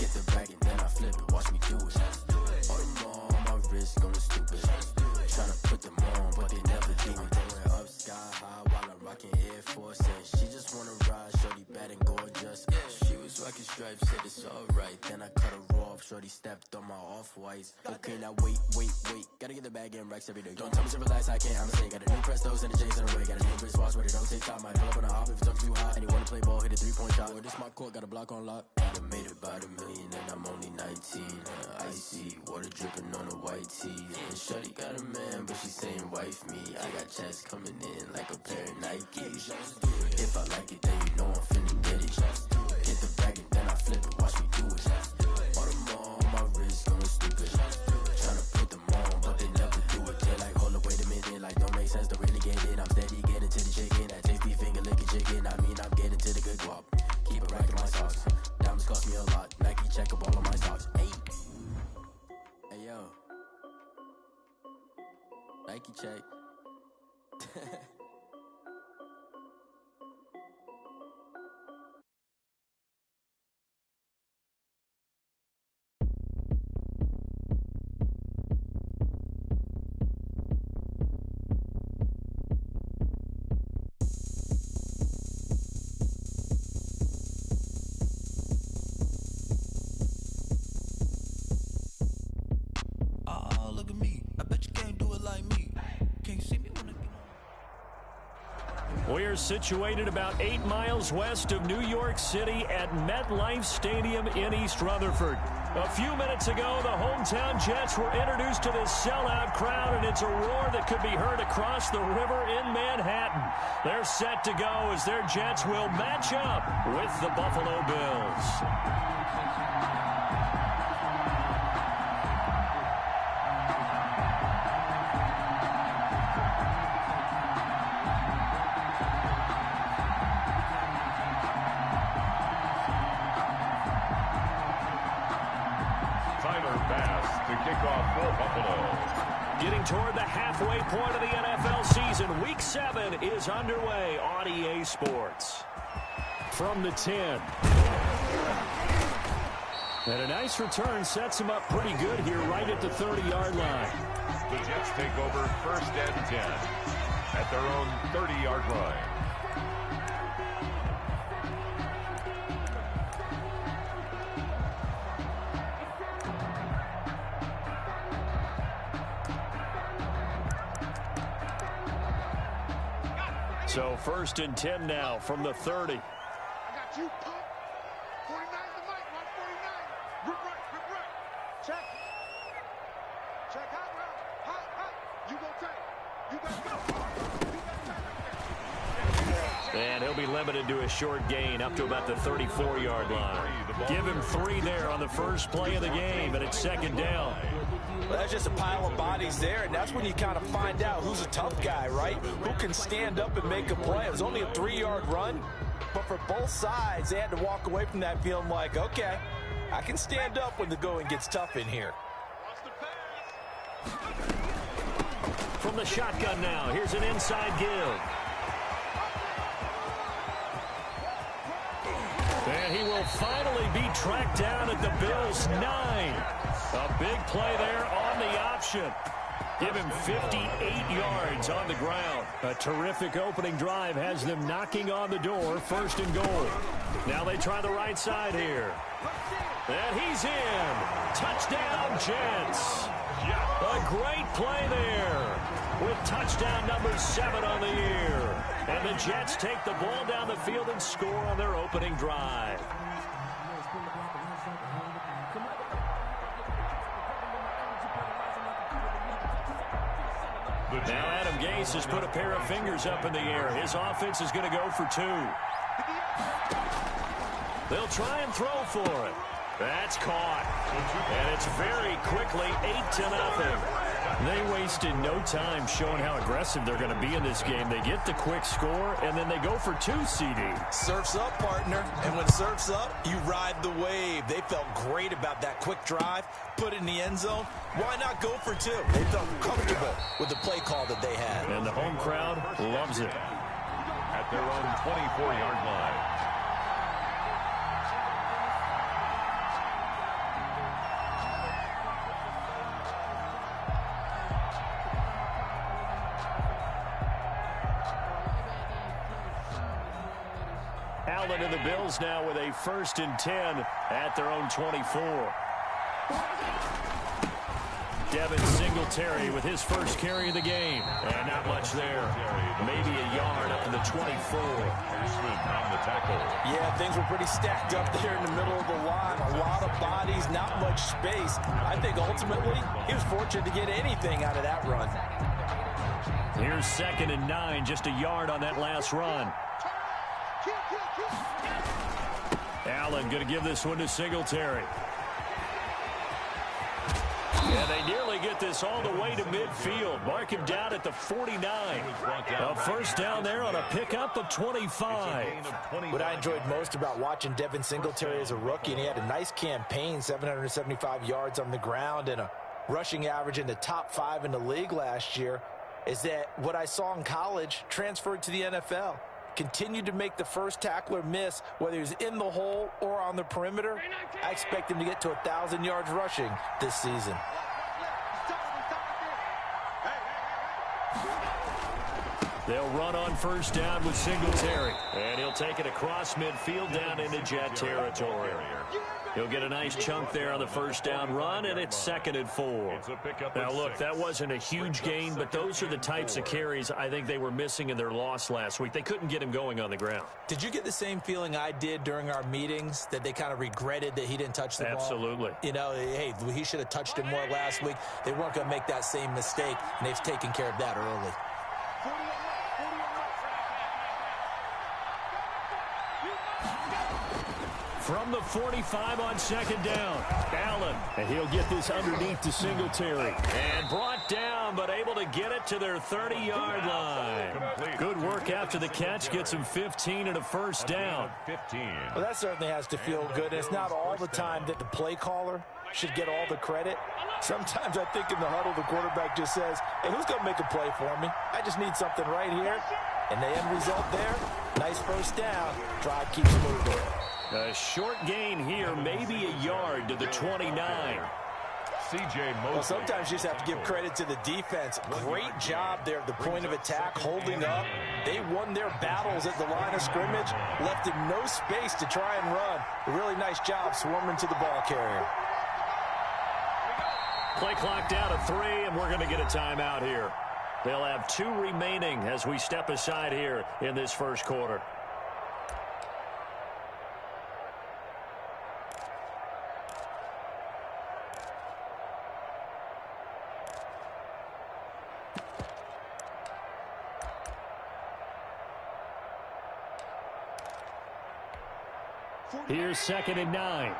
Get the bag and then I flip it, watch me do it. All them all on my wrist going stupid. Tryna put them on, but they never do it. Going up sky high while I'm rocking Air Force. And she just wanna ride, shorty bad and gorgeous. She was rocking stripes, said it's alright. Then I cut her off, shorty stepped on my off-whites. Okay, now wait. Gotta get the bag and racks every day. Don't tell me to relax, I can't, I'm saying. Got a new Prestos and the J's in the way. Got a new Chris Watch, but it don't take time. Might pull up on a hop if it's up too hot. And you wanna play ball, hit a three-point shot. Or this my court, got a block on lock. I made about $1 million and I'm only 19. Icy, water dripping on a white tee. And shorty got a man, but she saying wife me. I got checks coming in like a pair of Nikes. If I like it, then you know I'm finna get it. Hit the bag and then I flip it, watch me do it. All them all on my wrist going stupid. Tryna put them on, but they never do it. They're like, hold up, wait a minute, like don't make sense, don't really get it. I'm steady getting to the chicken, that tasty finger licking chicken. I mean, I'm getting to the good guap. Keep it racking my socks. Diamonds cost me a lot. Nike check up all of my socks. Hey yo, Nike check. We're situated about 8 miles west of New York City at MetLife Stadium in East Rutherford. A few minutes ago, the hometown Jets were introduced to this sellout crowd, and it's a roar that could be heard across the river in Manhattan. They're set to go as their Jets will match up with the Buffalo Bills. Getting toward the halfway point of the NFL season, Week 7 is underway on EA Sports. From the 10. And a nice return sets him up pretty good here right at the 30-yard line. The Jets take over 1st and 10 at their own 30-yard line. So 1st and 10 now from the 30. I got you, pump. 49 the mic, right? 49. Rip right. Check. Check hot. You go take. You got go. And he'll be limited to a short gain up to about the 34-yard line. Give him 3 there on the first play of the game, and it's 2nd down. Well, that's just a pile of bodies there, and that's when you kind of find out who's a tough guy, right? Who can stand up and make a play. It was only a 3-yard run, but for both sides, they had to walk away from that feeling like, okay, I can stand up when the going gets tough in here. From the shotgun now, here's an inside give. And he will finally be tracked down at the Bills' 9. A big play there on the option. Give him 58 yards on the ground. A terrific opening drive has them knocking on the door, 1st and goal. Now they try the right side here. And he's in. Touchdown, Jets. A great play there with touchdown number 7 on the year. And the Jets take the ball down the field and score on their opening drive. Now Adam Gase has put a pair of fingers up in the air. His offense is going to go for 2. They'll try and throw for it. That's caught. And it's very quickly 8-0. They wasted no time showing how aggressive they're going to be in this game. They get the quick score, and then they go for 2, CD. Surf's up, partner. And when surf's up, you ride the wave. They felt great about that quick drive, put it in the end zone. Why not go for 2? They felt comfortable with the play call that they had. And the home crowd loves it. At their own 24-yard line. Allen and the Bills now with a 1st and 10 at their own 24. Devin Singletary with his first carry of the game. And not much there. Maybe a yard up to the 24. On the tackle. Yeah, things were pretty stacked up there in the middle of the line. A lot of bodies, not much space. I think ultimately he was fortunate to get anything out of that run. Here's 2nd and 9, just a yard on that last run. Allen going to give this one to Singletary. Yeah, they nearly get this all the way to midfield. Mark him down at the 49. A 1st down there on a pickup of 25. What I enjoyed most about watching Devin Singletary as a rookie, and he had a nice campaign, 775 yards on the ground and a rushing average in the top 5 in the league last year, is that what I saw in college transferred to the NFL. Continued to make the first tackler miss, whether he's in the hole or on the perimeter. I expect him to get to 1,000 yards rushing this season. They'll run on 1st down with Singletary. And he'll take it across midfield down into Jet territory. He'll get a nice chunk there on the 1st down run, and it's 2nd and 4. Now, look, that wasn't a huge gain, but those are the types of carries I think they were missing in their loss last week. They couldn't get him going on the ground. Did you get the same feeling I did during our meetings, that they kind of regretted that he didn't touch the ball? Absolutely. You know, hey, he should have touched it more last week. They weren't going to make that same mistake, and they've taken care of that early. From the 45 on 2nd down, Allen, and he'll get this underneath to Singletary. And brought down, but able to get it to their 30-yard line. Good work after the catch, gets him 15 and a 1st down. Well, that certainly has to feel good. It's not all the time that the play caller should get all the credit. Sometimes I think in the huddle, the quarterback just says, hey, who's going to make a play for me? I just need something right here. And the end result there, nice 1st down. Drive keeps moving. A short gain here, maybe a yard to the 29. Well, sometimes you just have to give credit to the defense. Great job there at the point of attack, holding up. They won their battles at the line of scrimmage, left him no space to try and run. A really nice job swarming to the ball carrier. Play clock down to 3, and we're going to get a timeout here. They'll have 2 remaining as we step aside here in this 1st quarter. Here's 2nd and 9.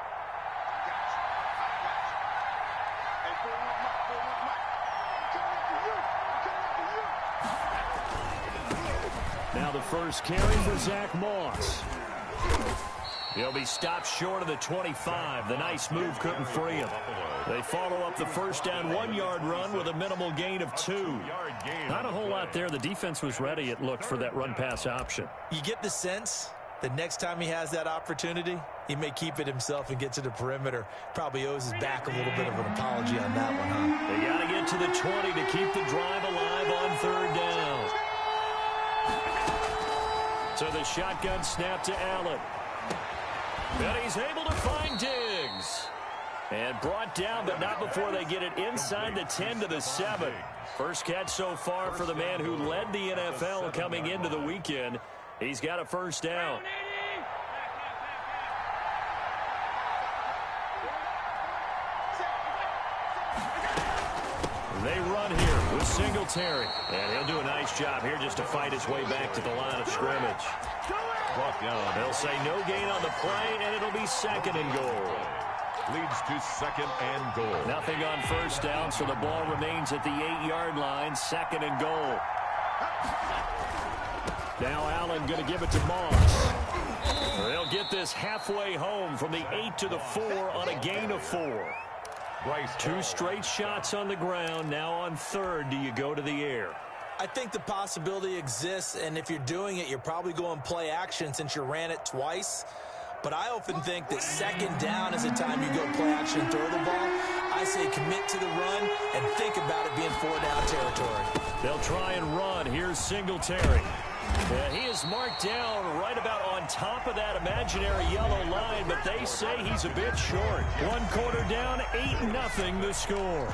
Now the first carry for Zach Moss. He'll be stopped short of the 25. The nice move couldn't free him. They follow up the 1st down 1-yard run with a minimal gain of 2. Not a whole lot there. The defense was ready, it looked, for that run-pass option. You get the sense the next time he has that opportunity, he may keep it himself and get to the perimeter. Probably owes his back a little bit of an apology on that one, huh? They got to get to the 20 to keep the drive alive on 3rd down. So the shotgun snap to Allen. And he's able to find Diggs. And brought down, but not before they get it inside the 10 to the 7. First catch so far for the man who led the NFL coming into the weekend. He's got a 1st down. They run here with Singletary. And he'll do a nice job here just to fight his way back to the line of scrimmage. They'll say no gain on the play, and it'll be 2nd and goal. Leads to 2nd and goal. Nothing on 1st down, so the ball remains at the 8-yard line, 2nd and goal. Now Allen going to give it to Moss. They'll get this halfway home from the 8 to the 4 on a gain of 4. 2 straight shots on the ground. Now on 3rd, do you go to the air? I think the possibility exists, and if you're doing it, you're probably going play action since you ran it twice. But I often think that 2nd down is the time you go play action and throw the ball. I say commit to the run and think about it being 4-down territory. They'll try and run. Here's Singletary. Yeah, he is marked down right about on top of that imaginary yellow line, but they say he's a bit short. 1 quarter down, 8-0 the score.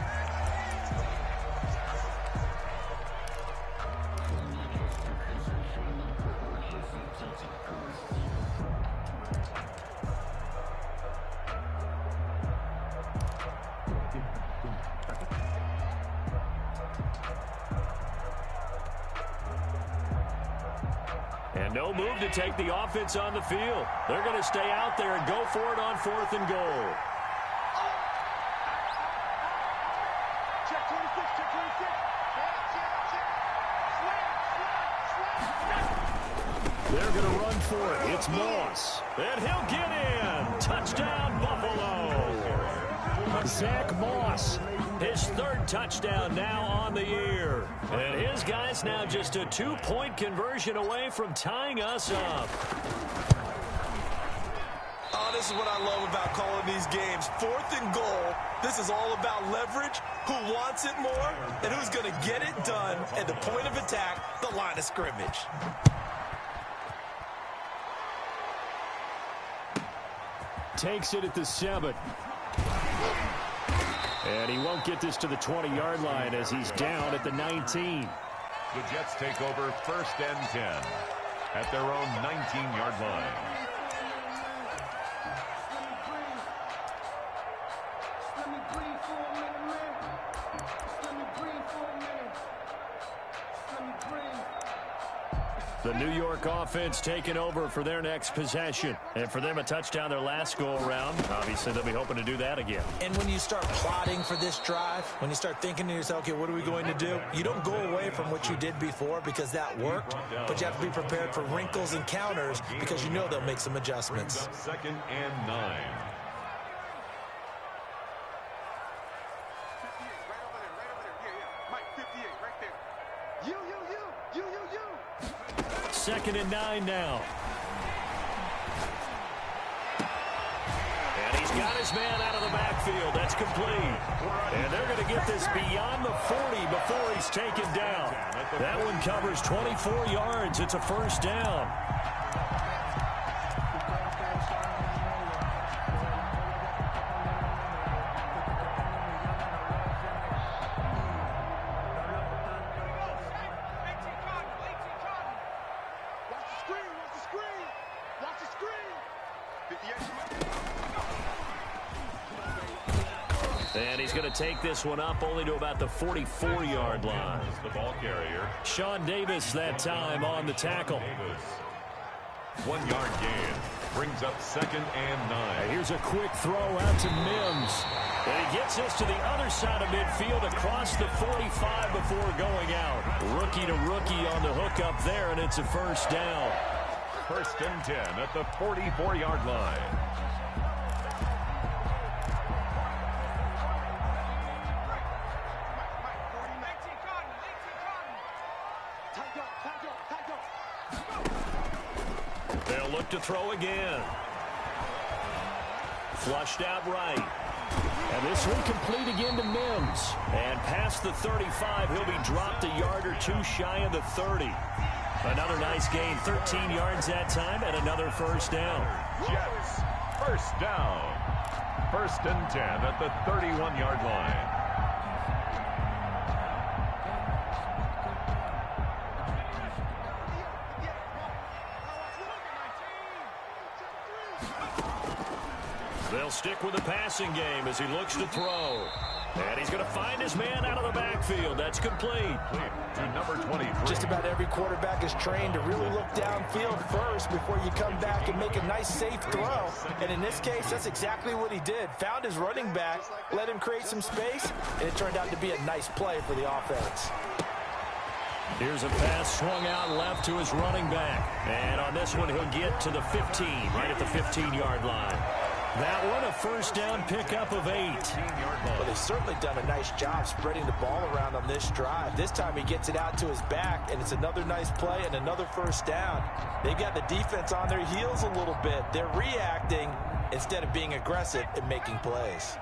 And no move to take the offense on the field. They're going to stay out there and go for it on 4th and goal. Check 26, check 26. They're going to run for it. It's Moss. And he'll get in. Touchdown, Buffalo. Zach Moss, his 3rd touchdown now on the year. And his guys now just a 2-point conversion away from tying us up. Oh, this is what I love about calling these games. 4th and goal. This is all about leverage, who wants it more, and who's going to get it done at the point of attack, the line of scrimmage. Takes it at the 7. And he won't get this to the 20-yard line as he's down at the 19. The Jets take over 1st and 10 at their own 19-yard line. The New York offense taking over for their next possession. And for them, a touchdown their last go-around. Obviously, they'll be hoping to do that again. And when you start plotting for this drive, when you start thinking to yourself, okay, what are we going to do? You don't go away from what you did before because that worked, but you have to be prepared for wrinkles and counters because you know they'll make some adjustments. 2nd and 9. Second and 9 now. And he's got his man out of the backfield. That's complete. And they're going to get this beyond the 40 before he's taken down. That one covers 24 yards. It's a 1st down. And he's going to take this one up only to about the 44-yard line. The ball carrier. Sean Davis that time on the tackle. 1-yard gain brings up 2nd and 9. And here's a quick throw out to Mims. And he gets this to the other side of midfield across the 45 before going out. Rookie to rookie on the hook up there, and it's a 1st down. 1st and 10 at the 44-yard line. They'll look to throw again. Flushed out right. And this one complete again to Mims. And past the 35, he'll be dropped a yard or 2 shy of the 30. Another nice gain, 13 yards that time, and another 1st down. Jets, 1st down. 1st and 10 at the 31-yard line. They'll stick with the passing game as he looks to throw. And he's going to find his man out of the backfield. That's complete. To number 23. Just about every quarterback is trained to really look downfield first before you come back and make a nice, safe throw. And in this case, that's exactly what he did. Found his running back, let him create some space, and it turned out to be a nice play for the offense. Here's a pass swung out left to his running back. And on this one, he'll get to the 15, right at the 15-yard line. That one, a 1st down pickup of 8. Well, they've certainly done a nice job spreading the ball around on this drive. This time he gets it out to his back, and it's another nice play and another 1st down. They've got the defense on their heels a little bit. They're reacting instead of being aggressive and making plays.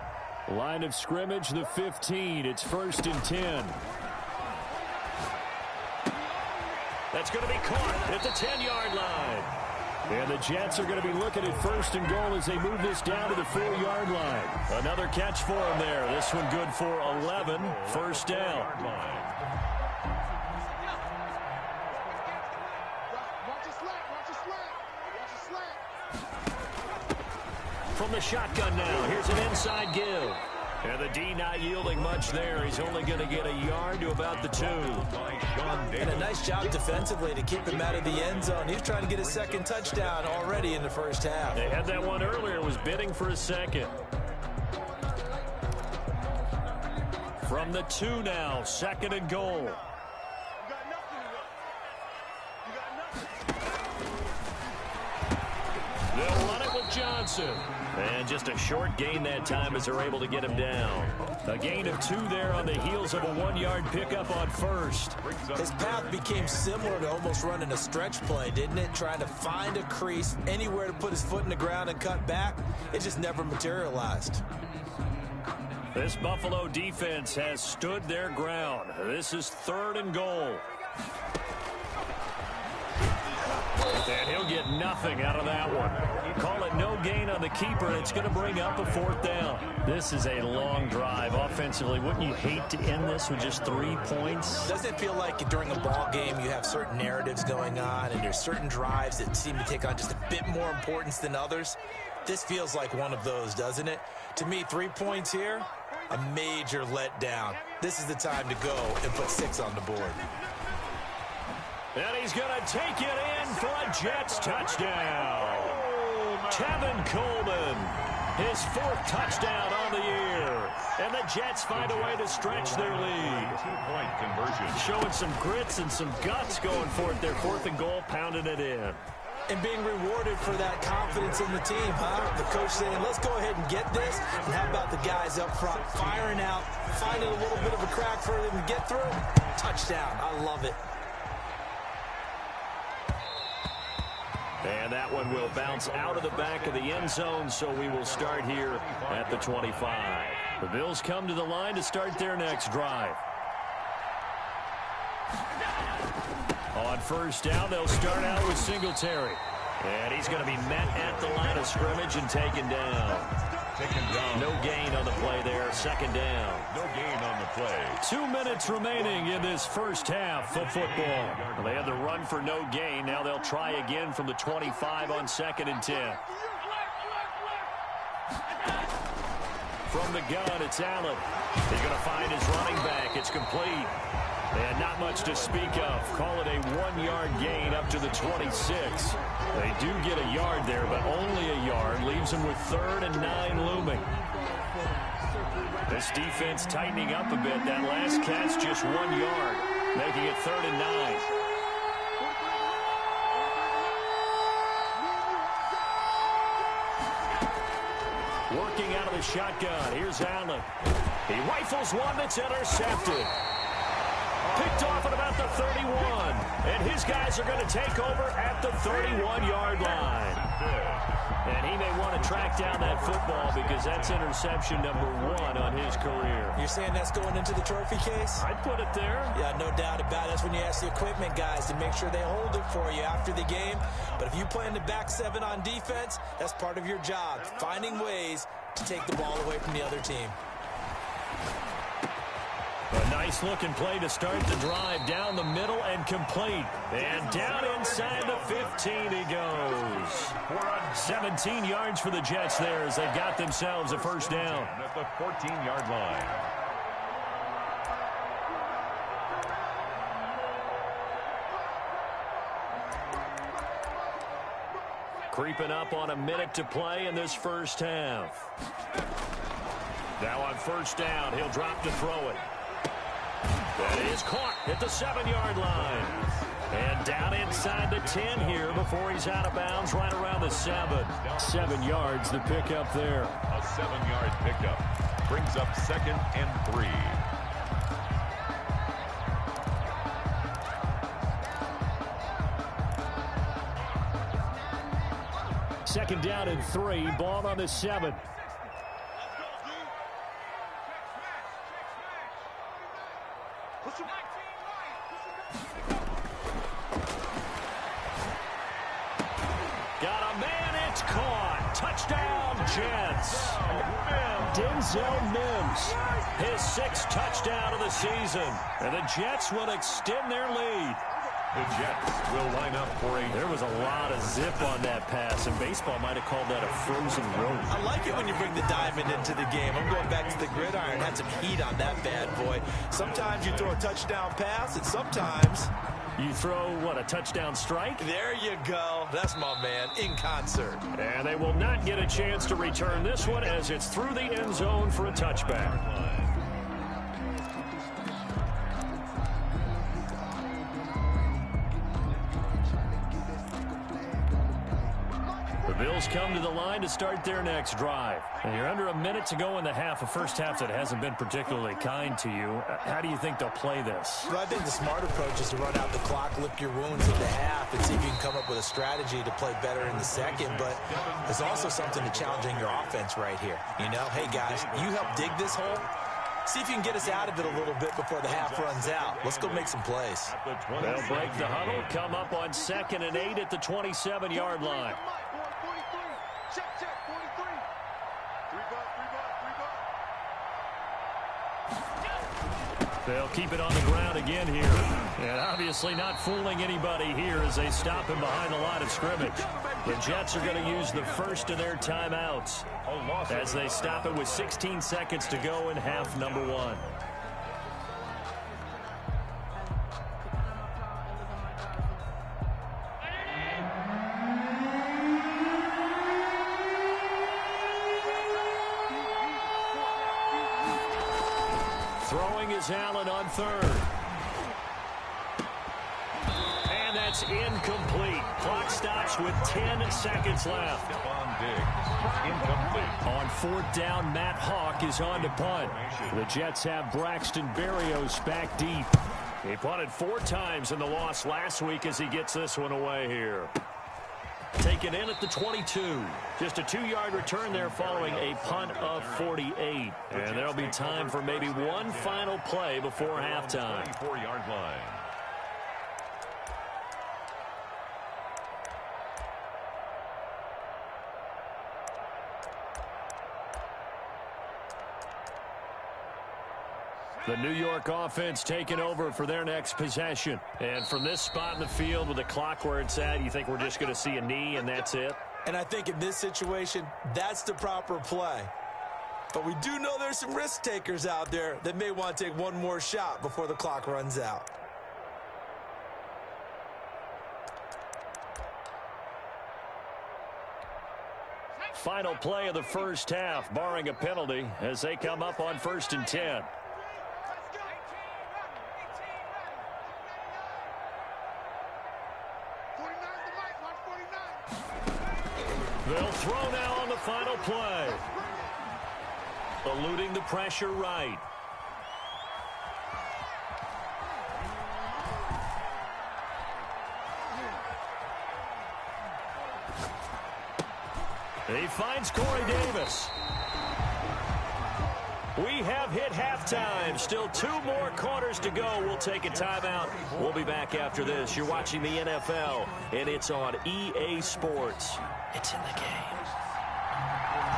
Line of scrimmage, the 15. It's 1st and 10. That's going to be caught at the 10-yard line. And the Jets are going to be looking at first and goal as they move this down to the 4-yard line. Another catch for him there. This one good for 11. First down. From the shotgun now, here's an inside give. And the D not yielding much there. He's only going to get a yard to about the 2. And a nice job defensively to keep him out of the end zone. He's trying to get his second touchdown already in the first half. They had that one earlier, was bidding for a second. From the 2 now, second and goal. They'll run it with Johnson. And just a short gain that time as they're able to get him down. A gain of 2 there on the heels of a 1-yard pickup on first. His path became similar to almost running a stretch play, didn't it? Trying to find a crease, anywhere to put his foot in the ground and cut back. It just never materialized. This Buffalo defense has stood their ground. This is third and goal. And he'll get nothing out of that one. Call it no gain on the keeper. It's going to bring up a 4th down. This is a long drive offensively. Wouldn't you hate to end this with just 3 points? Doesn't it feel like during a ball game you have certain narratives going on and there's certain drives that seem to take on just a bit more importance than others? This feels like one of those, doesn't it? To me, 3 points here, a major letdown. This is the time to go and put 6 on the board. And he's going to take it in for a Jets touchdown. Tevin Coleman, his 4th touchdown on the year. And the Jets find a way to stretch their lead. 2-point conversion. Showing some grits and some guts going for it. Their 4th and goal, pounding it in. And being rewarded for that confidence in the team, huh? The coach saying, let's go ahead and get this. And how about the guys up front firing out, finding a little bit of a crack for them to get through? Touchdown. I love it. And that one will bounce out of the back of the end zone, so we will start here at the 25. The Bills come to the line to start their next drive. On first down, they'll start out with Singletary. And he's going to be met at the line of scrimmage and taken down. No gain on the play there. Second down. No gain on the play. 2 minutes remaining in this first half of football. Well, they had the run for no gain. Now they'll try again from the 25 on 2nd and 10. From the gun, it's Allen. He's going to find his running back. It's complete. And not much to speak of. Call it a 1-yard gain up to the 26. They do get a yard there, but only a yard. Leaves them with 3rd and 9 looming. This defense tightening up a bit. That last catch just 1 yard, making it 3rd and 9. Working out of the shotgun. Here's Allen. He rifles one that's intercepted. Picked off at about the 31. And his guys are going to take over at the 31-yard line. And he may want to track down that football because that's interception number 1 on his career. You're saying that's going into the trophy case? I'd put it there. Yeah, no doubt about it. That's when you ask the equipment guys to make sure they hold it for you after the game. But if you play in the back 7 on defense, that's part of your job, finding ways to take the ball away from the other team. A nice-looking play to start the drive down the middle and complete. And down inside the 15 he goes. 17 yards for the Jets there as they've got themselves a first down. At the 14-yard line. Creeping up on a minute to play in this first half. Now on first down, he'll drop to throw it. That is caught at the 7-yard line. And down inside the 10 here before he's out of bounds right around the 7. 7 yards the pickup there. A 7-yard pickup brings up 2nd and 3. Second down and 3. Ball on the 7. Touchdown, Jets. Denzel Mims, his 6th touchdown of the season. And the Jets will extend their lead. The Jets will line up for a... There was a lot of zip on that pass, and baseball might have called that a frozen road. I like it when you bring the diamond into the game. I'm going back to the gridiron. Had some heat on that bad boy. Sometimes you throw a touchdown pass, and sometimes... You throw, what, a touchdown strike? There you go. That's my man, in concert. And they will not get a chance to return this one as it's through the end zone for a touchback. The Bills come to the line to start their next drive. And you're under a minute to go in the half, a first half that hasn't been particularly kind to you. How do you think they'll play this? Well, I think the smart approach is to run out the clock, lick your wounds in the half, and see if you can come up with a strategy to play better in the second. But there's also something to challenging your offense right here. You know, hey, guys, you help dig this hole. See if you can get us out of it a little bit before the half runs out. Let's go make some plays. They'll break the huddle, come up on 2nd and 8 at the 27-yard line. Check, 43. 3 bucks. They'll keep it on the ground again here. And obviously not fooling anybody here as they stop him behind the line of scrimmage. The Jets are going to use the first of their timeouts as they stop it with 16 seconds to go in half number 1. Throwing is Allen on 3rd. And that's incomplete. Clock stops with 10 seconds left. Incomplete. On 4th down, Matt Hawk is on to punt. The Jets have Braxton Berrios back deep. He punted 4 times in the loss last week as he gets this one away here. Taken in at the 22. Just a 2-yard return there following a punt of 48. And there'll be time for maybe one final play before halftime. 24-yard line. The New York offense taking over for their next possession. And from this spot in the field with the clock where it's at, you think we're just going to see a knee and that's it? And I think in this situation, that's the proper play. But we do know there's some risk takers out there that may want to take one more shot before the clock runs out. Final play of the first half, barring a penalty, as they come up on 1st and 10. They'll throw now on the final play. Eluding the pressure right. He finds Corey Davis. We have hit halftime. Still 2 more quarters to go. We'll take a timeout. We'll be back after this. You're watching the NFL, and it's on EA Sports. It's in the game.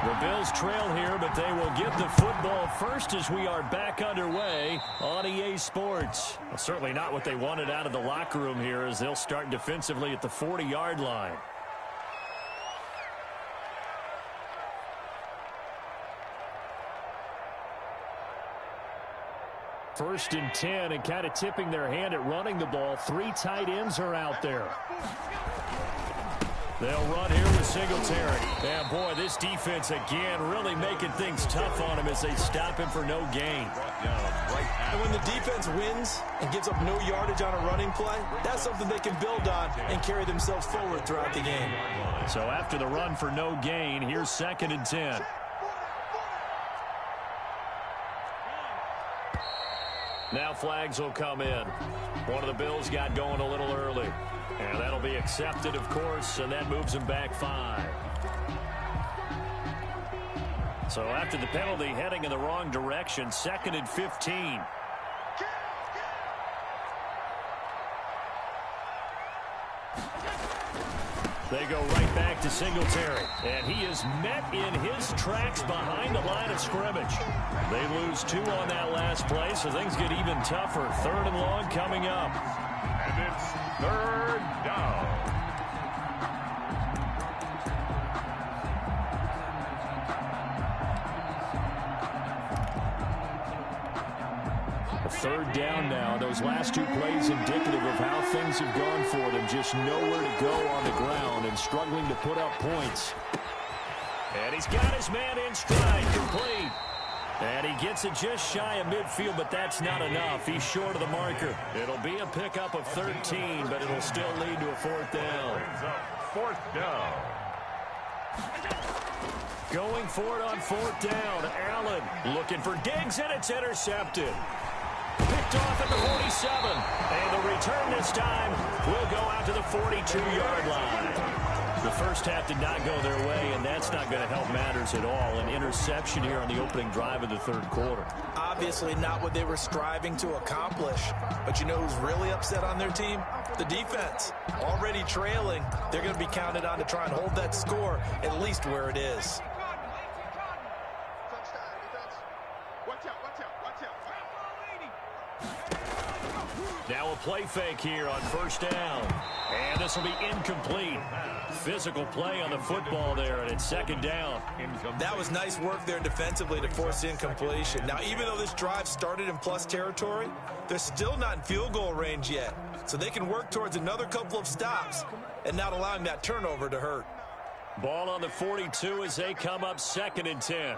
The Bills trail here, but they will get the football first as we are back underway on EA Sports. Well, certainly not what they wanted out of the locker room here as they'll start defensively at the 40-yard line. First and 10, and kind of tipping their hand at running the ball. 3 tight ends are out there. They'll run here with Singletary. And, boy, this defense, again, really making things tough on him as they stop him for no gain. And when the defense wins and gives up no yardage on a running play, that's something they can build on and carry themselves forward throughout the game. So after the run for no gain, here's 2nd and 10. Now flags will come in. One of the Bills got going a little early. And that'll be accepted, of course, and that moves him back 5. So after the penalty, heading in the wrong direction, 2nd and 15. They go right back to Singletary. And he is met in his tracks behind the line of scrimmage. They lose 2 on that last play, so things get even tougher. 3rd and long coming up. And it's 3rd down. Third down now. Those last 2 plays indicative of how things have gone for them. Just nowhere to go on the ground and struggling to put up points. And he's got his man in stride, complete. And he gets it just shy of midfield, but that's not enough. He's short of the marker. It'll be a pickup of 13, but it'll still lead to a 4th down. 4th down. Going for it on 4th down. Allen looking for Diggs, and it's intercepted. Picked off at the 47. And the return this time will go out to the 42-yard line. The first half did not go their way, and that's not going to help matters at all. An interception here on the opening drive of the 3rd quarter. Obviously not what they were striving to accomplish. But you know who's really upset on their team? The defense. Already trailing. They're going to be counted on to try and hold that score at least where it is. Now a play fake here on 1st down. And this will be incomplete. Physical play on the football there, and it's 2nd down. That was nice work there defensively to force incompletion. Now, even though this drive started in plus territory, they're still not in field goal range yet. So they can work towards another couple of stops and not allowing that turnover to hurt. Ball on the 42 as they come up 2nd and 10.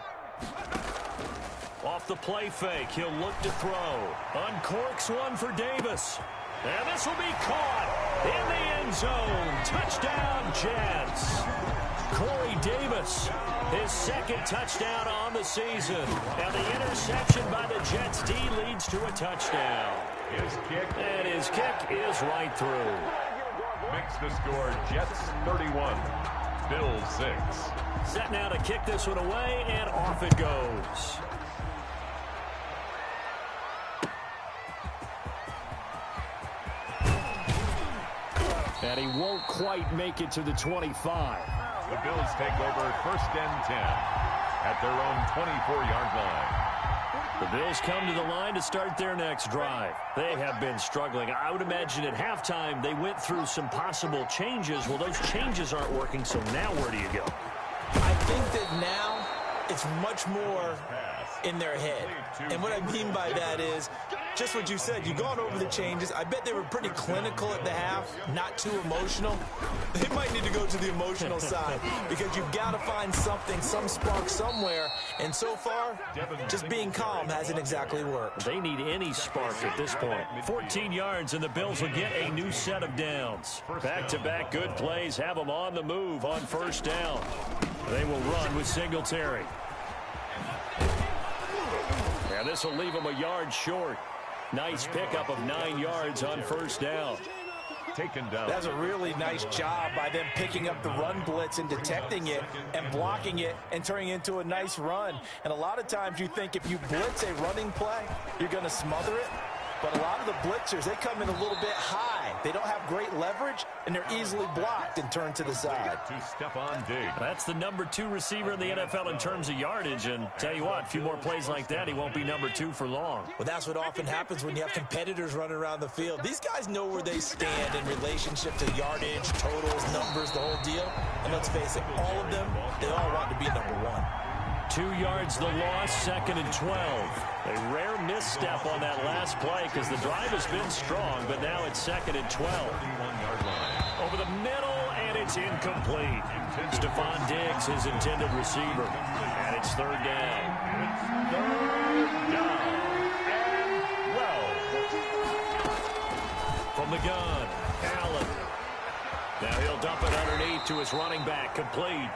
Off the play fake, he'll look to throw. Uncorks one for Davis. And this will be caught in the end zone. Touchdown, Jets. Corey Davis, his 2nd touchdown on the season. And the interception by the Jets D leads to a touchdown. His kick. And his kick is right through. Makes the score Jets 31, Bills 6. Set now to kick this one away, and off it goes. And he won't quite make it to the 25. The Bills take over 1st and 10 at their own 24-yard line. The Bills come to the line to start their next drive. They have been struggling. I would imagine at halftime they went through some possible changes. Well, those changes aren't working, so now where do you go? I think that now it's much more in their head. And what I mean by that is just what you said. You've gone over the changes. I bet they were pretty clinical at the half, not too emotional. They might need to go to the emotional side because you've got to find something, some spark somewhere. And so far, just being calm hasn't exactly worked. They need any spark at this point. 14 yards, and the Bills will get a new set of downs. Back-to-back good plays have them on the move on 1st down. They will run with Singletary. And this will leave them a yard short. Nice pickup of 9 yards on 1st down. Taken down. That's a really nice job by them picking up the run blitz and detecting it and blocking it and turning it into a nice run. And a lot of times you think if you blitz a running play, you're going to smother it. But a lot of the blitzers, they come in a little bit high. They don't have great leverage, and they're easily blocked and turned to the side. To Stephon Diggs. That's the number 2 receiver in the NFL in terms of yardage. And tell you what, a few more plays like that, he won't be number 2 for long. Well, that's what often happens when you have competitors running around the field. These guys know where they stand in relationship to yardage, totals, numbers, the whole deal. And let's face it, all of them, they all want to be number 1. 2 yards the loss, 2nd and 12. A rare misstep on that last play because the drive has been strong, but now it's 2nd and 12. Over the middle, and it's incomplete. Stephon Diggs, his intended receiver. And it's 3rd down. Third down. And well. From the gun, Allen. Now he'll dump it underneath to his running back, complete.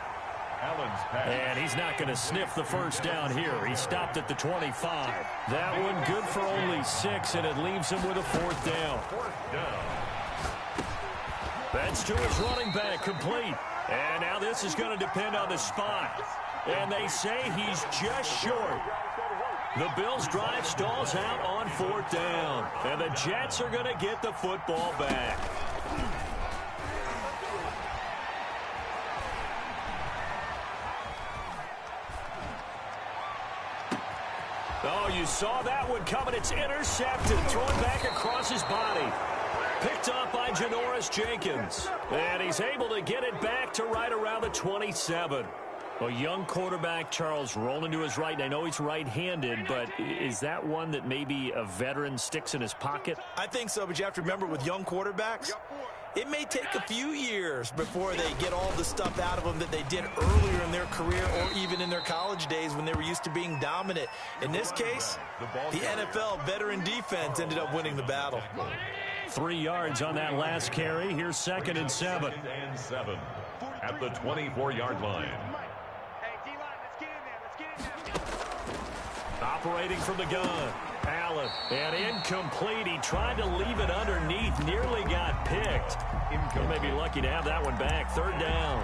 Allen's pass. And he's not going to sniff the 1st down here. He stopped at the 25. That one good for only 6, and it leaves him with a 4th down. 4th down. That's to his running back, complete. And now this is going to depend on the spot. And they say he's just short. The Bills' drive stalls out on 4th down. And the Jets are going to get the football back. Oh, you saw that one coming. It's intercepted. Thrown back across his body. Picked up by Janoris Jenkins. And he's able to get it back to right around the 27. A young quarterback, Charles, rolling to his right. And I know he's right-handed, but is that one that maybe a veteran sticks in his pocket? I think so, but you have to remember with young quarterbacks, it may take a few years before they get all the stuff out of them that they did earlier in their career or even in their college days when they were used to being dominant. In this case, the NFL veteran defense ended up winning the battle. 3 yards on that last carry. Here's 2nd and 7. At the 24-yard line. Operating from the gun. Allen. And incomplete. He tried to leave it underneath. Nearly got picked. He may be lucky to have that one back. 3rd down.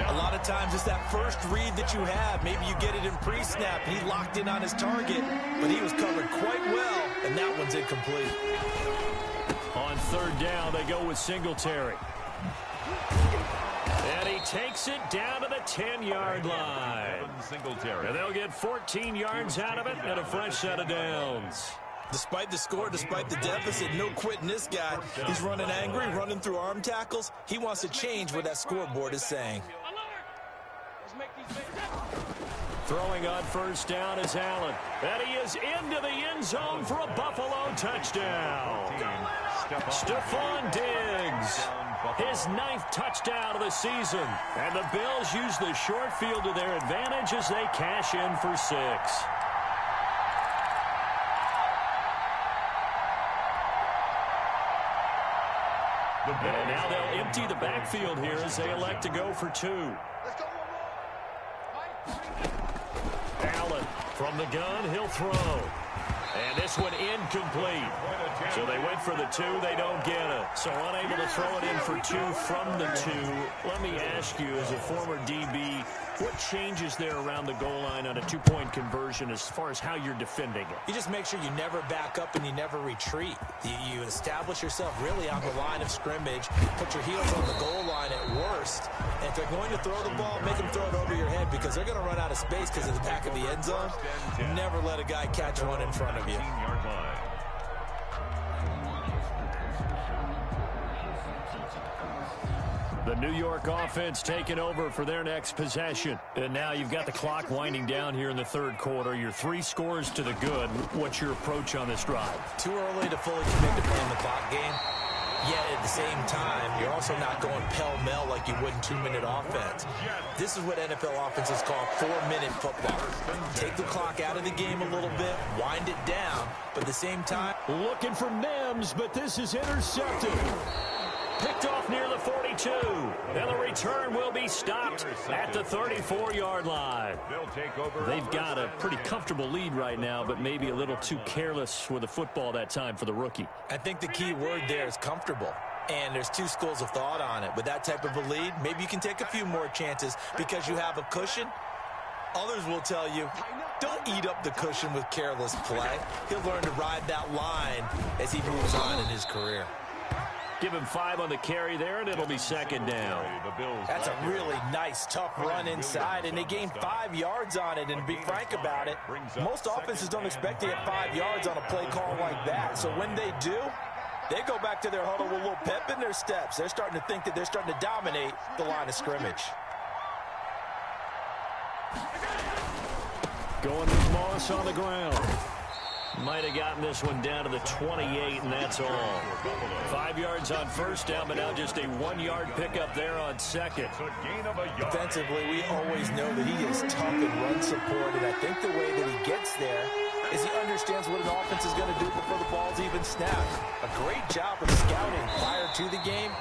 A lot of times it's that first read that you have. Maybe you get it in pre-snap. He locked in on his target, but he was covered quite well, and that one's incomplete. On 3rd down, they go with Singletary. And he takes it down to the 10-yard line. And they'll get 14 yards out of it and a fresh set of downs. Despite the score, despite the deficit, no quitting this guy. He's running angry, running through arm tackles. He wants to change what that scoreboard is saying. Throwing on 1st down is Allen. And he is into the end zone for a Buffalo touchdown. Stephon Diggs. His 9th touchdown of the season. And the Bills use the short field to their advantage as they cash in for 6. And now they'll empty the backfield here as they elect to go for 2. Allen from the gun, he'll throw. And this one incomplete. So they went for the 2, they don't get it. So unable to throw it in for 2 from the 2. Let me ask you, as a former DB, what changes there around the goal line on a 2-point conversion as far as how you're defending it? You just make sure you never back up and you never retreat. You establish yourself really on the line of scrimmage, put your heels on the goal line at worst. And if they're going to throw the ball, make them throw it over your head because they're going to run out of space because of the back of the end zone. Never let a guy catch one in front of you. The New York offense taking over for their next possession. And now you've got the clock winding down here in the 3rd quarter. You're 3 scores to the good. What's your approach on this drive? Too early to fully commit to playing the clock game. Yet at the same time, you're also not going pell-mell like you would in 2-minute offense. This is what NFL offenses call 4-minute football. Take the clock out of the game a little bit, wind it down, but at the same time... Looking for Mims, but this is intercepted. Picked off near the 42. And the return will be stopped at the 34-yard line. They've got a pretty comfortable lead right now, but maybe a little too careless with the football that time for the rookie. I think the key word there is comfortable. And there's 2 schools of thought on it. With that type of a lead, maybe you can take a few more chances because you have a cushion. Others will tell you, don't eat up the cushion with careless play. He'll learn to ride that line as he moves on in his career. Give him 5 on the carry there, and it'll be 2nd down. That's a really nice, tough run inside, and they gained 5 yards on it. And to be frank about it, most offenses don't expect to get 5 yards on a play call like that. So when they do, they go back to their huddle with a little pep in their steps. They're starting to think that they're starting to dominate the line of scrimmage. Going with Moss on the ground. Might have gotten this one down to the 28, and that's all. 5 yards on 1st down, but now just a 1-yard pickup there on 2nd. Defensively, we always know that he is tough in run support, and I think the way that he gets there is he understands what an offense is going to do before the ball's even snapped. A great job of scouting prior to the game,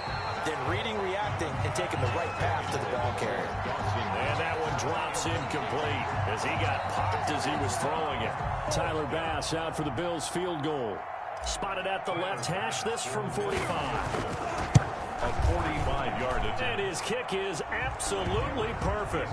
then reading, reacting, and taking the right path to the ball carrier. And that one drops incomplete as he got popped as he was throwing it. Tyler Bass out for the Bills field goal. Spotted at the left hash, this from 45. A 45-yard attempt. And his kick is absolutely perfect.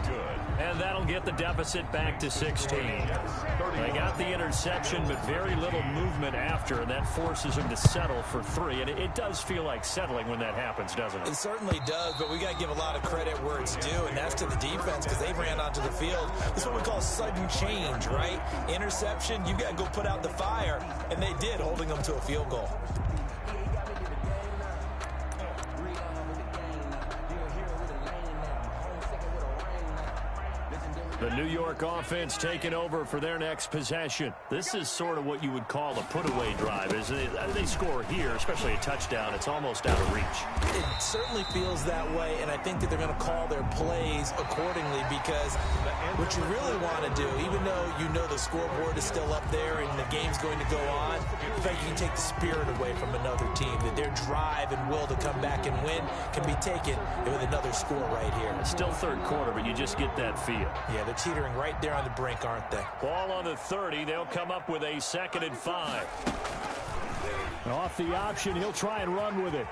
And that'll get the deficit back to 16. They got got the interception, but very little movement after, and that forces him to settle for 3. And it does feel like settling when that happens, doesn't it? It certainly does, but we got to give a lot of credit where it's due, and that's to the defense because they ran onto the field. This is what we call sudden change, right? Interception, you got to go put out the fire, and they did, holding them to a field goal. The New York offense taking over for their next possession. This is sort of what you would call a put-away drive, isn't it? They score here, especially a touchdown. It's almost out of reach. It certainly feels that way, and I think that they're going to call their plays accordingly because what you really want to do, even though you know the scoreboard is still up there and the game's going to go on, in fact, you can take the spirit away from another team, that their drive and will to come back and win can be taken with another score right here. It's still third quarter, but you just get that feel. Yeah, they're teetering right there on the brink, aren't they? Ball on the 30. They'll come up with a 2nd and 5. Off the option, he'll try and run with it.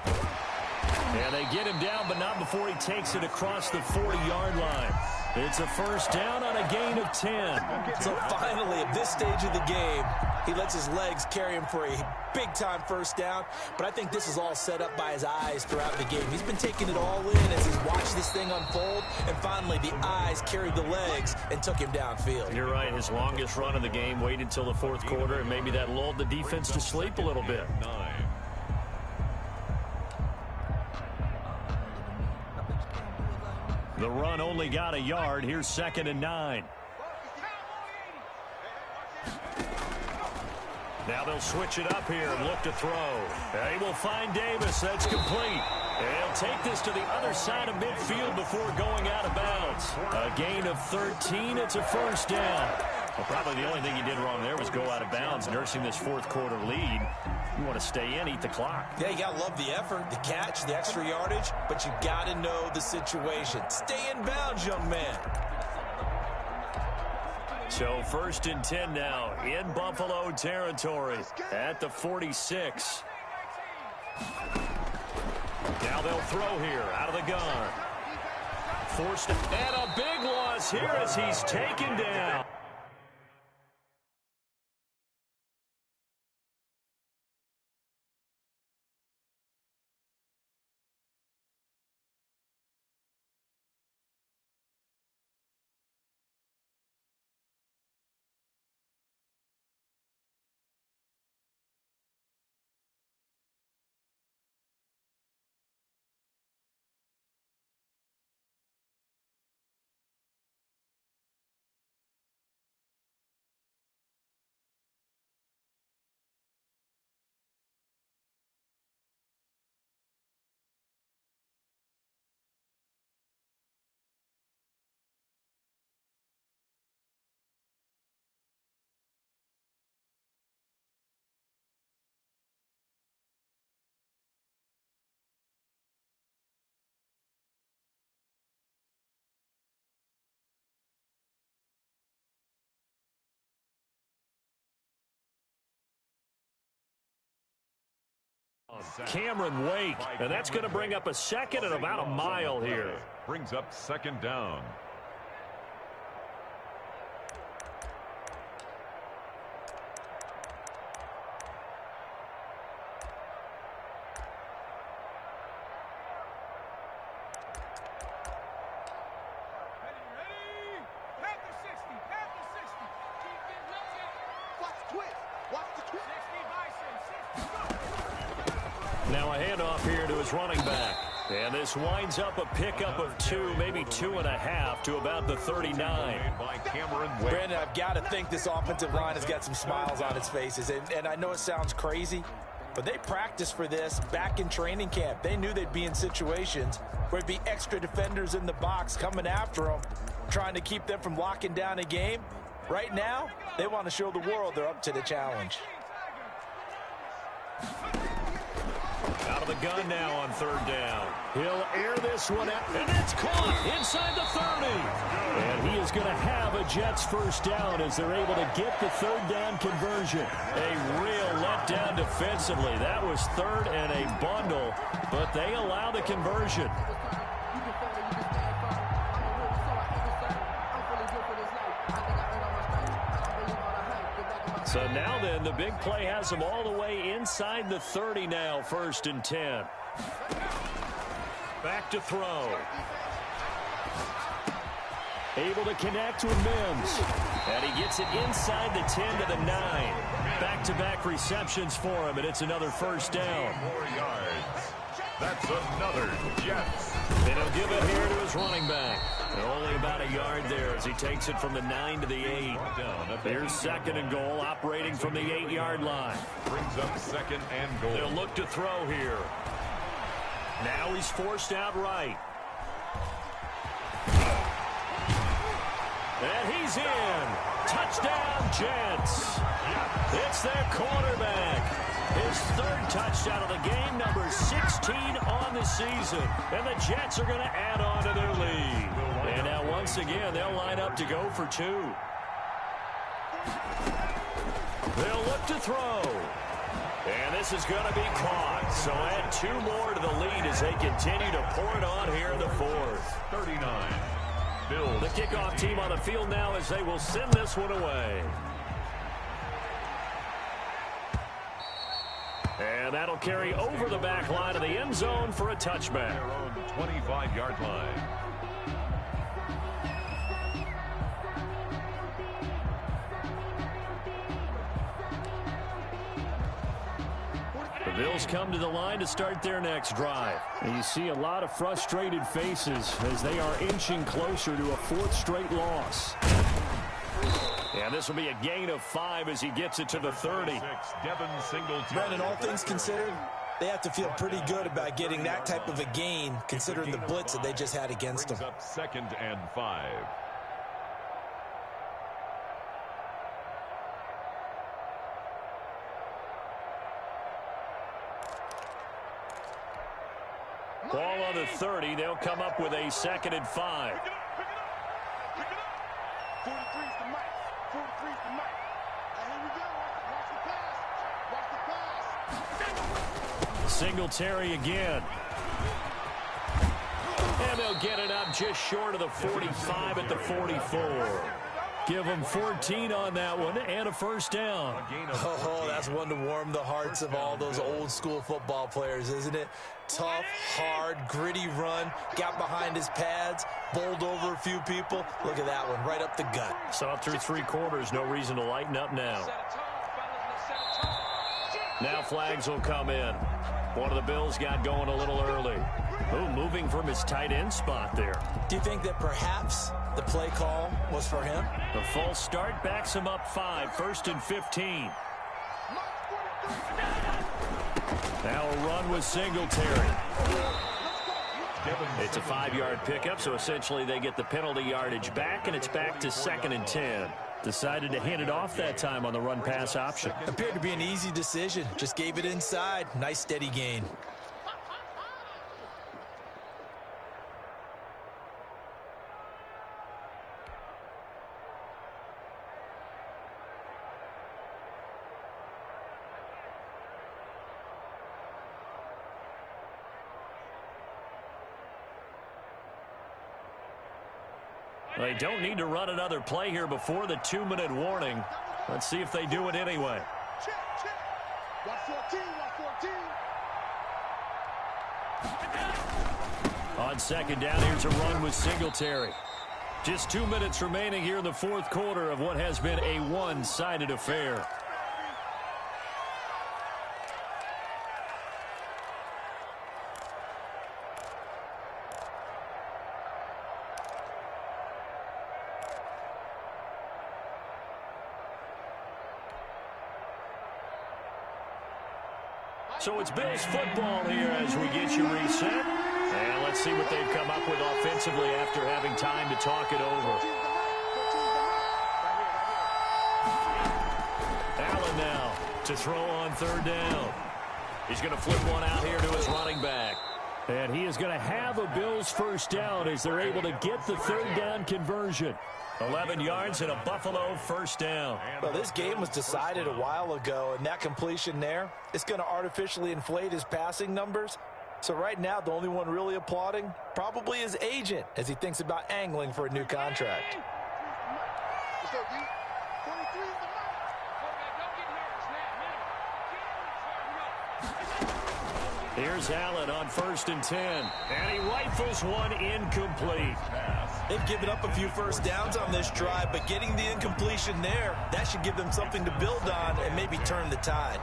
And they get him down, but not before he takes it across the 40-yard line. It's a first down on a gain of 10. So finally, at this stage of the game, he lets his legs carry him for a big-time first down. But I think this is all set up by his eyes throughout the game. He's been taking it all in as he's watched this thing unfold. And finally, the eyes carried the legs and took him downfield. You're right. His longest run of the game waited until the 4th quarter, and maybe that lulled the defense to sleep a little bit. The run only got a yard. Here's 2nd and 9. Now they'll switch it up here and look to throw. They will find Davis. That's complete. They'll take this to the other side of midfield before going out of bounds. A gain of 13. It's a first down. Well, probably the only thing he did wrong there was go out of bounds, nursing this 4th quarter lead. You want to stay in, eat the clock. Yeah, you got to love the effort, the catch, the extra yardage, but you got to know the situation. Stay in bounds, young man. So 1st and 10 now in Buffalo territory at the 46. Now they'll throw here out of the gun. Forced, and a big loss here as he's taken down. Cameron Wake, and that's going to bring up a 2nd and about a mile here. Brings up 2nd down. Now a handoff here to his running back. And this winds up a pickup of 2, maybe 2.5 to about the 39. Brandon, I've got to think this offensive line has got some smiles on its faces. And I know it sounds crazy, but they practiced for this back in training camp. They knew they'd be in situations where there'd be extra defenders in the box coming after them, trying to keep them from locking down a game. Right now, they want to show the world they're up to the challenge. Out of the gun now on 3rd down. He'll air this one out, and it's caught inside the 30. And he is going to have a Jets first down as they're able to get the 3rd down conversion. A real letdown defensively. That was 3rd and a bundle, but they allow the conversion. So now then, the big play has them all the way inside the 30 now, 1st and 10. Back to throw. Able to connect with Mims. And he gets it inside the 10 to the 9. Back-to-back receptions for him, and it's another 1st down. 4 yards. That's another Jets. And he'll give it here to his running back. And only about a yard there as he takes it from the 9 to the 8. Here's 2nd and goal, operating from the 8-yard line. Brings up 2nd and goal. They'll look to throw here. Now he's forced out right. And he's in. Touchdown, Jets. It's their quarterback. His 3rd touchdown of the game, number 16 on the season. And the Jets are going to add on to their lead. And now once again, they'll line up to go for 2. They'll look to throw. And this is going to be caught. So add 2 more to the lead as they continue to pour it on here in the 4th. 39. Bills. The kickoff team on the field now as they will send this one away. And that'll carry over the back line of the end zone for a touchback. Their own 25-yard line. The Bills come to the line to start their next drive. And you see a lot of frustrated faces as they are inching closer to a 4th straight loss. And this will be a gain of 5 as he gets it to the 30. Brandon, all things considered, they have to feel pretty good about getting that type of a gain, considering the blitz that they just had against them. Up 2nd and 5. Ball on the 30. They'll come up with a 2nd and 5. Pick it up. 43's the mic. 43's the mic. And here we go. Watch the pass. Singletary again. And they'll get it up just short of the 45 at the 44. Give them 14 on that one and a 1st down. Oh, that's one to warm the hearts of all those old school football players, isn't it? Tough, hard, gritty run, got behind his pads, bowled over a few people. Look at that one, right up the gut. Saw it through 3 quarters, no reason to lighten up now. Now flags will come in. One of the Bills got going a little early. Ooh, moving from his tight end spot there. Do you think that perhaps the play call was for him? The false start backs him up 5, 1st and 15. Now a run with Singletary. It's a 5-yard pickup, so essentially they get the penalty yardage back, and it's back to 2nd and 10. Decided to hand it off that time on the run-pass option. Appeared to be an easy decision. Just gave it inside. Nice, steady gain. They don't need to run another play here before the 2-minute warning. Let's see if they do it anyway. Check. Watch 14. On 2nd down, here's a run with Singletary. Just 2 minutes remaining here in the 4th quarter of what has been a one-sided affair. So it's Bills football here as we get you reset. And let's see what they've come up with offensively after having time to talk it over. Allen now to throw on 3rd down. He's going to flip one out here to his running back. And he is going to have a Bills 1st down as they're able to get the 3rd down conversion. 11 yards and a Buffalo 1st down. Well, this game was decided a while ago, and that completion there, it's going to artificially inflate his passing numbers. So right now, the only one really applauding probably his agent as he thinks about angling for a new contract. Let's go, D. 43's the mic. Here's Allen on 1st and 10. And he rifles one incomplete. They've given up a few first downs on this drive, but getting the incompletion there, that should give them something to build on and maybe turn the tide.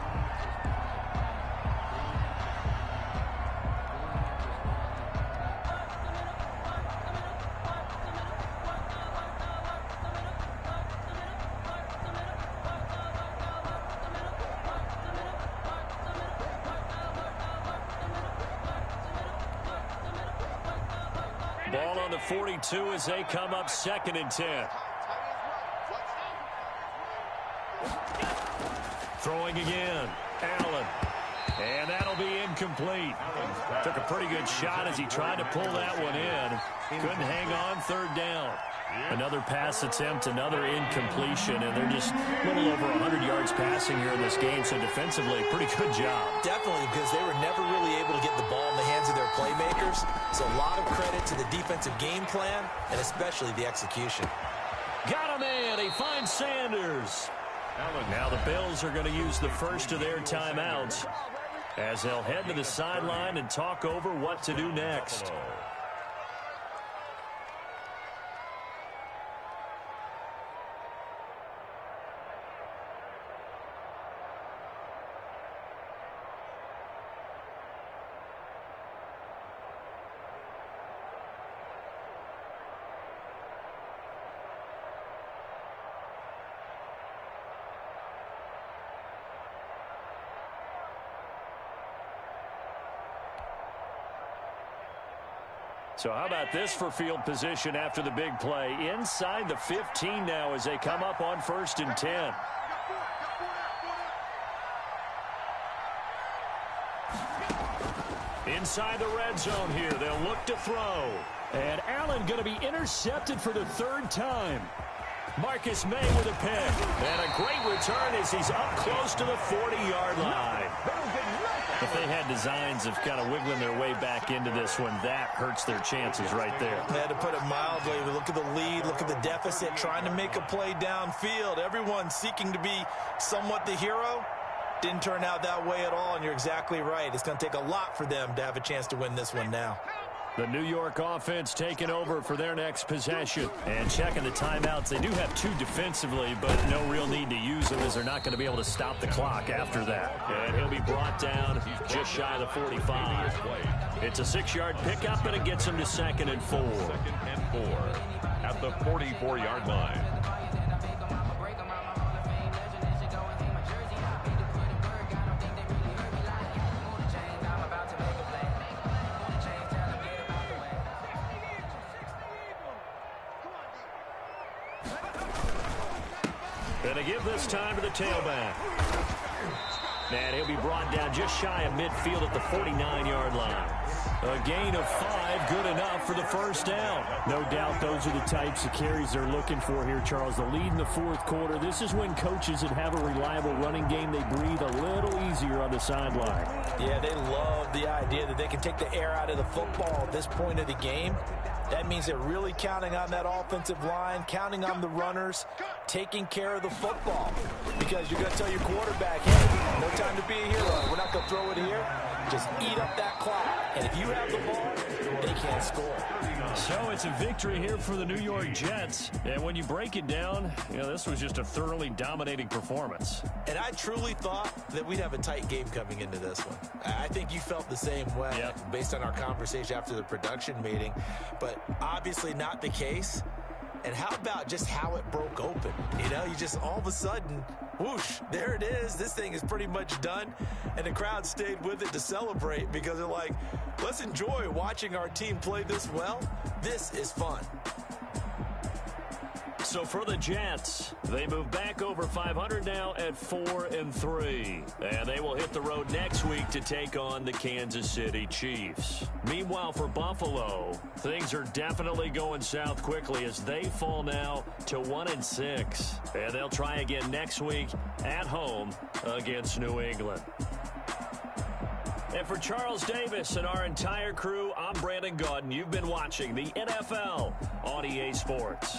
Ball on the 42 as they come up 2nd and 10. Throwing again. Allen. And that'll be incomplete. Took a pretty good shot as he tried to pull that one in. Couldn't hang on 3rd down. Another pass attempt, another incompletion, and they're just a little over 100 yards passing here in this game, so defensively, pretty good job. Definitely, because they were never really able to get the ball in the hands of their playmakers, so a lot of credit to the defensive game plan, and especially the execution. Got him in. He finds Sanders. Now the Bills are going to use the first of their timeouts as they'll head to the sideline and talk over what to do next. So how about this for field position after the big play? Inside the 15 now as they come up on 1st and 10. Inside the red zone here. They'll look to throw. And Allen going to be intercepted for the 3rd time. Marcus May with a pick. And a great return as he's up close to the 40-yard line. If they had designs of kind of wiggling their way back into this one, that hurts their chances right there. They had to put it mildly. Look at the lead, look at the deficit, trying to make a play downfield. Everyone seeking to be somewhat the hero. Didn't turn out that way at all, and you're exactly right. It's going to take a lot for them to have a chance to win this one now. The New York offense taking over for their next possession. And checking the timeouts. They do have 2 defensively, but no real need to use them as they're not going to be able to stop the clock after that. And he'll be brought down just shy of the 45. It's a 6-yard pickup, and it gets him to 2nd and 4. 2nd and 4 at the 44-yard line. And they give this time to the tailback. And he'll be brought down just shy of midfield at the 49-yard line. A gain of 5, good enough for the 1st down. No doubt those are the types of carries they're looking for here, Charles. The lead in the 4th quarter. This is when coaches that have a reliable running game, they breathe a little easier on the sideline. Yeah, they love the idea that they can take the air out of the football at this point of the game. That means they're really counting on that offensive line, counting on the runners, taking care of the football. Because you're going to tell your quarterback, hey, no time to be a hero. We're not going to throw it here. Just eat up that clock. And if you have the ball, they can't score. So it's a victory here for the New York Jets. And when you break it down, you know, this was just a thoroughly dominating performance. And I truly thought that we'd have a tight game coming into this one. I think you felt the same way based on our conversation after the production meeting. But obviously not the case. And how about just how it broke open? You know, you just all of a sudden, whoosh, there it is. This thing is pretty much done. And the crowd stayed with it to celebrate because they're like, let's enjoy watching our team play this well. This is fun. So for the Jets, they move back over 500 now at 4-3. And they will hit the road next week to take on the Kansas City Chiefs. Meanwhile, for Buffalo, things are definitely going south quickly as they fall now to 1-6. And they'll try again next week at home against New England. And for Charles Davis and our entire crew, I'm Brandon Gaudin. You've been watching the NFL on EA Sports.